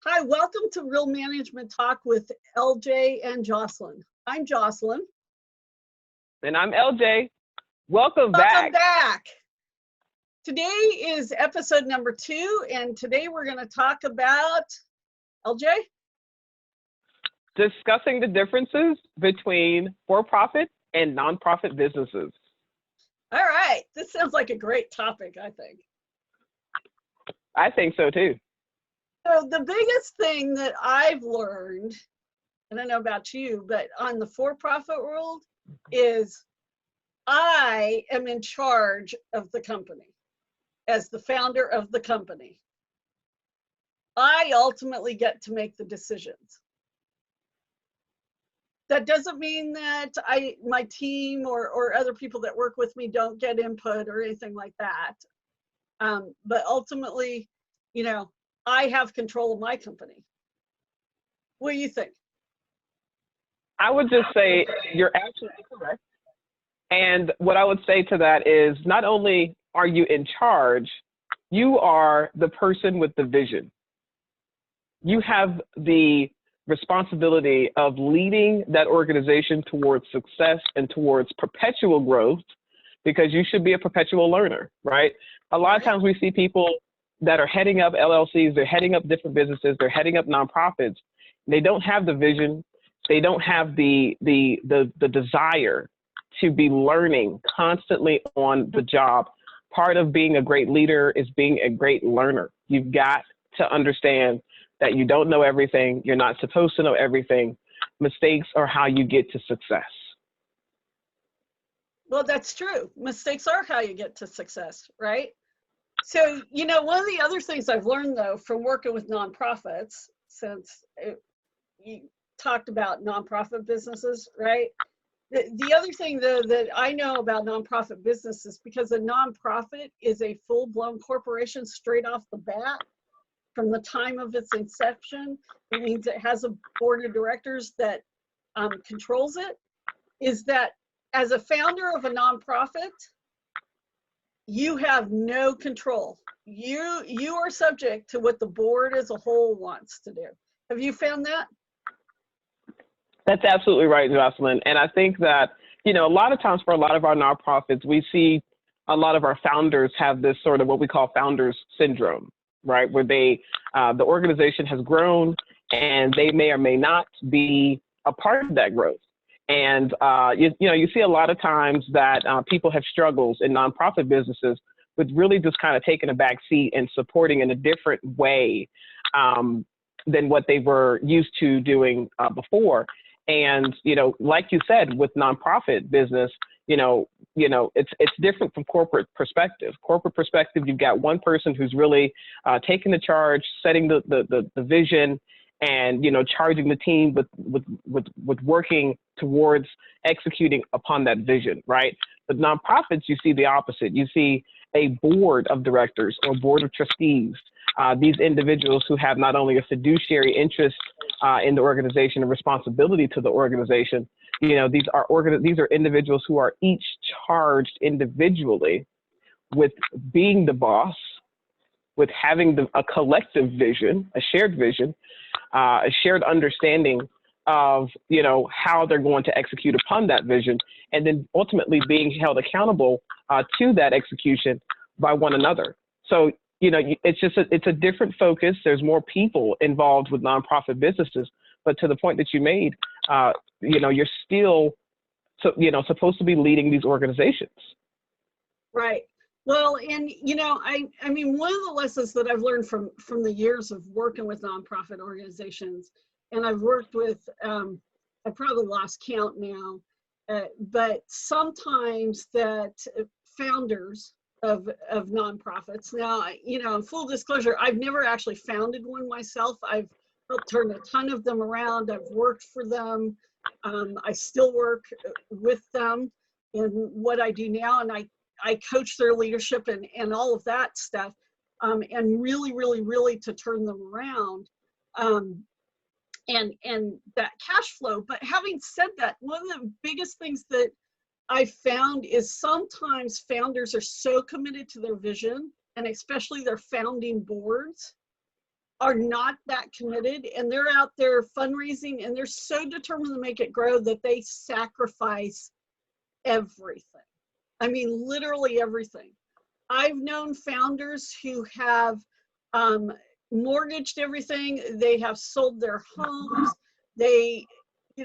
Hi, welcome to Real Management Talk with LJ and Jocelyn. I'm Jocelyn. And I'm LJ. Welcome Welcome back. back. Today is episode number 2, and today we're going to talk about, LJ? Discussing the differences between for-profit and nonprofit businesses. All right, this sounds like a great topic, I think. I think so too. So the biggest thing that I've learned, I don't know about you, but on the for-profit world is I am in charge of the company as the founder of the company. I ultimately get to make the decisions. That doesn't mean that my team or other people that work with me don't get input or anything like that. But ultimately, I have control of my company. What do you think? I would just say you're absolutely correct. And what I would say to that is not only are you in charge, you are the person with the vision. You have the responsibility of leading that organization towards success and towards perpetual growth, because you should be a perpetual learner, right? A lot of times we see people that are heading up LLCs, they're heading up different businesses, they're heading up nonprofits. They don't have the vision. They don't have the desire to be learning constantly on the job. Part of being a great leader is being a great learner. You've got to understand that you don't know everything. You're not supposed to know everything. Mistakes are how you get to success. Well, that's true. Mistakes are how you get to success, right? So, one of the other things I've learned, though, from working with nonprofits, since you talked about nonprofit businesses, right? The other thing, though, that I know about nonprofit businesses, because a nonprofit is a full-blown corporation straight off the bat, from the time of its inception, it means it has a board of directors that controls it, is that as a founder of a nonprofit, you have no control. You are subject to what the board as a whole wants to do. Have you found that? That's absolutely right, Jocelyn. And I think that, a lot of times for a lot of our nonprofits, we see a lot of our founders have this sort of what we call founders syndrome, right? Where the organization has grown and they may or may not be a part of that growth. And, you see a lot of times that people have struggles in nonprofit businesses with really just kind of taking a back seat and supporting in a different way than what they were used to doing before. And, like you said, with nonprofit business, it's different from corporate perspective. Corporate perspective, you've got one person who's really taking the charge, setting the vision, and charging the team with working towards executing upon that vision, right? But nonprofits, you see the opposite. You see a board of directors or board of trustees. These individuals who have not only a fiduciary interest in the organization and responsibility to the organization, these are individuals who are each charged individually with being the boss, with having a collective vision, a shared vision, a shared understanding of, how they're going to execute upon that vision, and then ultimately being held accountable to that execution by one another. So, it's a different focus. There's more people involved with nonprofit businesses, but to the point that you made, you're still, supposed to be leading these organizations. Right. Well, and I mean, one of the lessons that I've learned from the years of working with nonprofit organizations, and I've worked with, I probably lost count now, but sometimes that founders of nonprofits. Now, in full disclosure, I've never actually founded one myself. I've helped turn a ton of them around. I've worked for them. I still work with them in what I do now, and I coach their leadership and all of that stuff, and really to turn them around, and that cash flow. But having said that, one of the biggest things that I found is sometimes founders are so committed to their vision, and especially their founding boards, are not that committed, and they're out there fundraising, and they're so determined to make it grow that they sacrifice everything. I mean, literally everything. I've known founders who have mortgaged everything. They have sold their homes. They,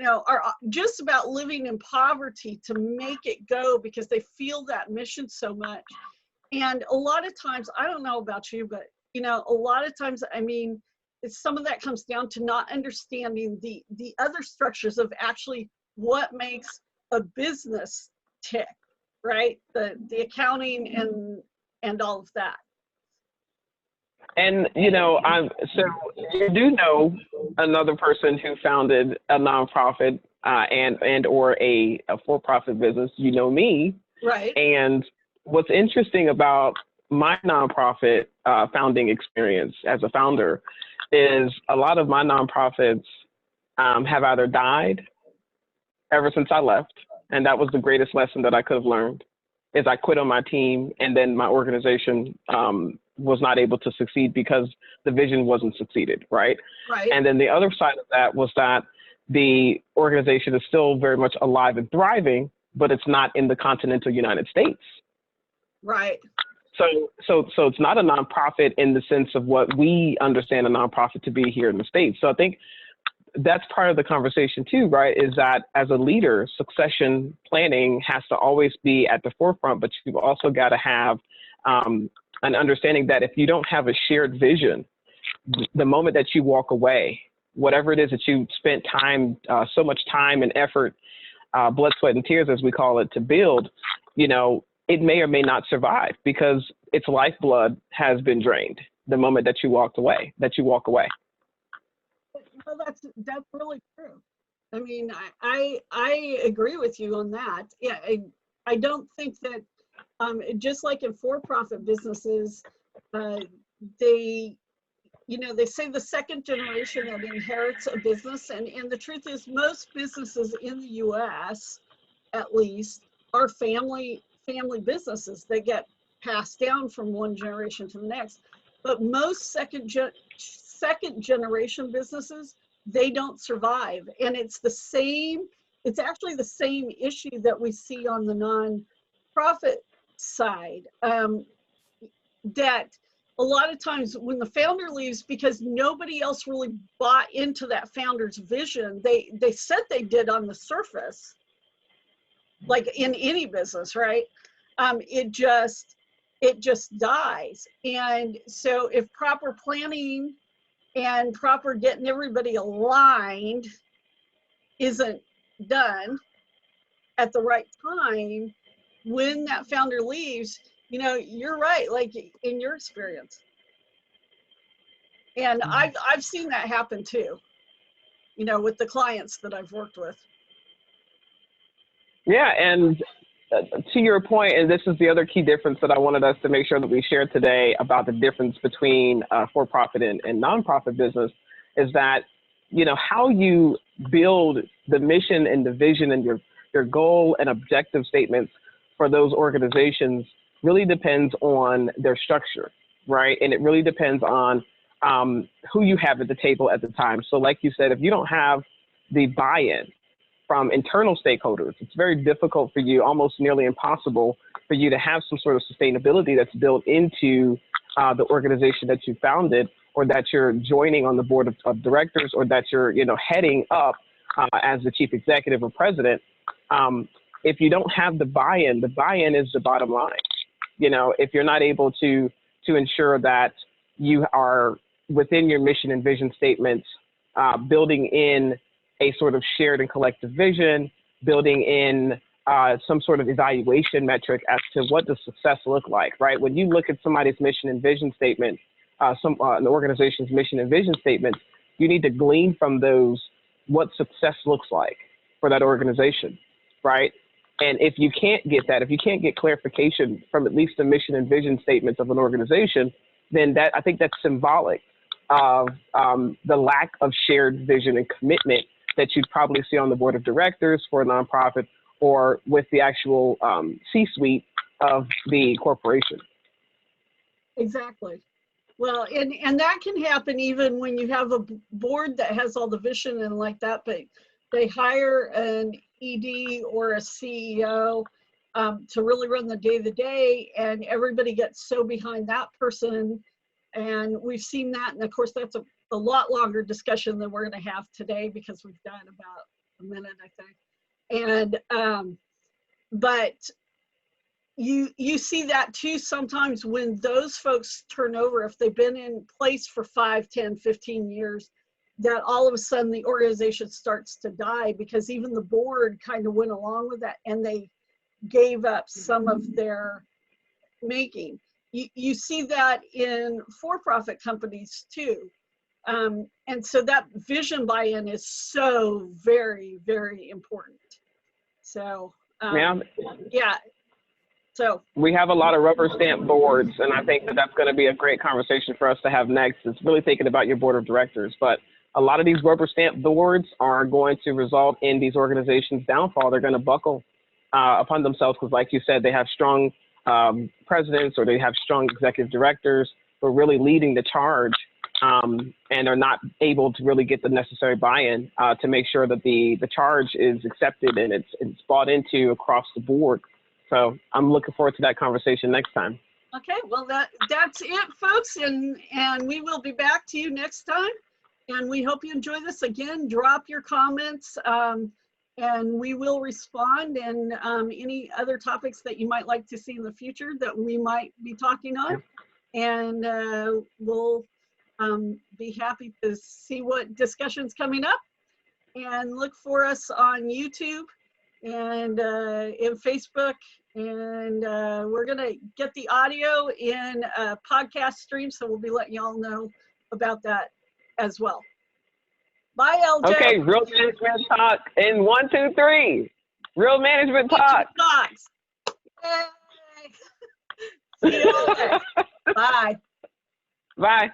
are just about living in poverty to make it go because they feel that mission so much. And a lot of times, I don't know about you, but a lot of times, I mean, some of that comes down to not understanding the other structures of actually what makes a business tick, right? The accounting and all of that. And so you do know another person who founded a nonprofit and or a for-profit business. You know me, right? And what's interesting about my nonprofit founding experience as a founder is a lot of my nonprofits have either died ever since I left, and that was the greatest lesson that I could have learned. Is I quit on my team, and then my organization was not able to succeed because the vision wasn't succeeded, right? Right. And then the other side of that was that the organization is still very much alive and thriving, but it's not in the continental United States. Right. So it's not a nonprofit in the sense of what we understand a nonprofit to be here in the States. So I think that's part of the conversation too, right? Is that as a leader, succession planning has to always be at the forefront, but you've also got to have an understanding that if you don't have a shared vision, the moment that you walk away, whatever it is that you spent time, so much time and effort, blood, sweat, and tears, as we call it, to build, it may or may not survive because its lifeblood has been drained the moment that you walk away. Well, that's really true. I mean, I agree with you on that. Yeah, I don't think that just like in for-profit businesses, they say the second generation that inherits a business, and the truth is most businesses in the U.S. at least are family businesses. They get passed down from one generation to the next. But most second generation businesses, they don't survive. And it's actually the same issue that we see on the nonprofit side. That a lot of times when the founder leaves, because nobody else really bought into that founder's vision, they said they did on the surface, like in any business, right? It just dies. And so if proper planning and proper getting everybody aligned isn't done at the right time, when that founder leaves, you're right, like in your experience. And I've seen that happen too, with the clients that I've worked with. Yeah, and to your point, and this is the other key difference that I wanted us to make sure that we share today about the difference between for-profit and nonprofit business, is that, how you build the mission and the vision and your goal and objective statements for those organizations really depends on their structure, right? And it really depends on who you have at the table at the time. So like you said, if you don't have the buy-in from internal stakeholders, it's very difficult for you, almost nearly impossible for you to have some sort of sustainability that's built into the organization that you founded, or that you're joining on the board of directors, or that you're heading up as the chief executive or president. If you don't have the buy-in is the bottom line. If you're not able to ensure that you are within your mission and vision statements, building in a sort of shared and collective vision, building in some sort of evaluation metric as to what does success look like, right? When you look at somebody's mission and vision statement, an organization's mission and vision statement, you need to glean from those what success looks like for that organization, right? And if you can't get that, if you can't get clarification from at least the mission and vision statements of an organization, then I think that's symbolic of the lack of shared vision and commitment that you'd probably see on the board of directors for a nonprofit, or with the actual C-suite of the corporation. Exactly. Well, and that can happen even when you have a board that has all the vision and like that, but they hire an ED or a CEO to really run the day-to-day, and everybody gets so behind that person. And we've seen that, and of course that's a lot longer discussion than we're going to have today because we've done about a minute, I think. And but you see that too sometimes when those folks turn over, if they've been in place for 5, 10, 15 years, that all of a sudden the organization starts to die because even the board kind of went along with that and they gave up some of their making. You see that in for-profit companies too. And so that vision buy-in is so very, very important. So yeah. So we have a lot of rubber stamp boards, and I think that that's going to be a great conversation for us to have next. It's really thinking about your board of directors, but a lot of these rubber stamp boards are going to result in these organizations' downfall. They're going to buckle upon themselves because, like you said, they have strong presidents or they have strong executive directors who are really leading the charge and are not able to really get the necessary buy-in to make sure that the charge is accepted and it's bought into across the board. So I'm looking forward to that conversation next time. Okay, well that's it, folks, and we will be back to you next time. And we hope you enjoy this. Again, drop your comments and we will respond, and any other topics that you might like to see in the future that we might be talking on. And we'll be happy to see what discussion's coming up, and look for us on YouTube and in Facebook. And we're gonna get the audio in a podcast stream, so we'll be letting y'all know about that as well. Bye, LJ. Okay, real management talk in 1, 2, 3. Real management talk. Talks. Yay. See you all day. Bye. Bye.